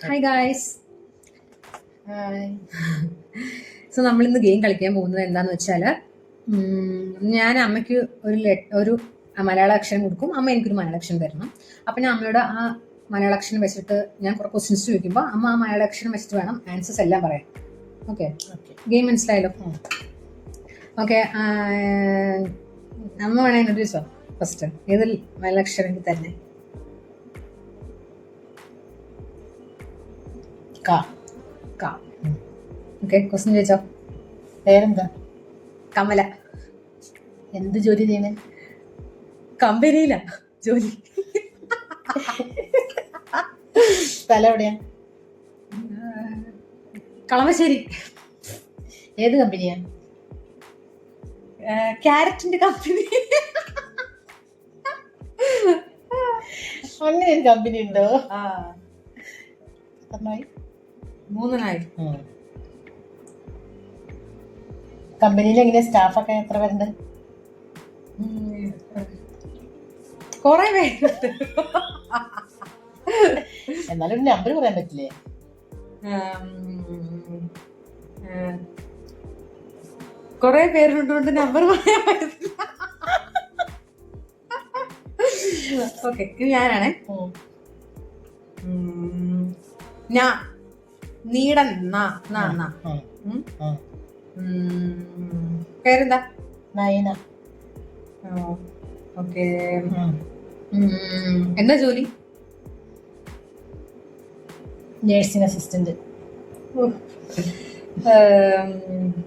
Hi guys. So നമ്മളിന്ന് game കളിക്കാൻ പോകുന്നത് എന്താന്ന് വെച്ചാൽ, ഞാൻ അമ്മയ്ക്ക് ഒരു മലയാള അക്ഷരം കൊടുക്കും, അമ്മ എനിക്കൊരു മലയാള അക്ഷരം തരണം. അപ്പം ഞാൻ അമ്മയോട് ആ മലയാള അക്ഷരം വെച്ചിട്ട് ഞാൻ കുറെ ക്വസ്റ്റ്യൻസ് ചോദിക്കുമ്പോൾ അമ്മ ആ മലയാള അക്ഷരം വെച്ചിട്ട് വേണം ആൻസേഴ്സ് എല്ലാം പറയാൻ. ഓക്കെ, ഗെയിം മനസ്സിലായല്ലോ? ഓക്കെ, അമ്മ വേണേ ഇൻട്രൊഡ്യൂസോ ഫസ്റ്റ്? ഏതിൽ മലയാള അക്ഷരം എനിക്ക് തന്നെ? ഓക്കെ, ക്വസ്റ്റ്യൻ ചോദിച്ചോ. പേരെന്താ? കമല. എന്ത് ജോലി ചെയ്യണേ? കമ്പനിയില ജോലി. സ്ഥലം എവിടെയാ? കളമശ്ശേരി. ഏത് കമ്പനിയാ? ക്യാരറ്റിന്റെ കമ്പനി. അങ്ങനെ ഒരു കമ്പനി ഉണ്ടോ? പറഞ്ഞായി 3 കമ്പനിയിൽ എങ്ങനെയാ സ്റ്റാഫൊക്കെ എത്ര പേരുണ്ട്? കൊറേ പേരുണ്ട്. എന്നാലും നമ്പർ പറയാൻ പറ്റില്ലേ? കൊറേ പേരുള്ളതുകൊണ്ട് നമ്പർ പറയാൻ പറ്റില്ല. ഓക്കെ, ഇത് ഞാനാണേ. നീടൻ പേരെന്താ? നയന. ഓക്കെ, എന്താ ജോലി? Nursing assistant.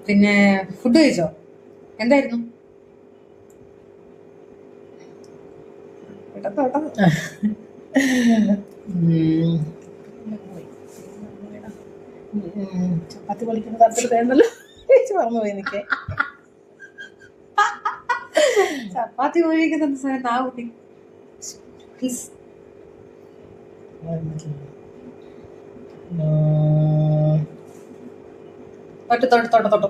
പിന്നെ ഫുഡ് കഴിച്ചോ? എന്തായിരുന്നു? ചപ്പാത്തി പൊളിക്കുന്ന തരത്തിലുണ്ടല്ലോ, പറഞ്ഞു പോയി എനിക്ക്. ചപ്പാത്തി പൊളിക്കുന്ന സമയത്ത് ആ കുട്ടി തൊട്ടോ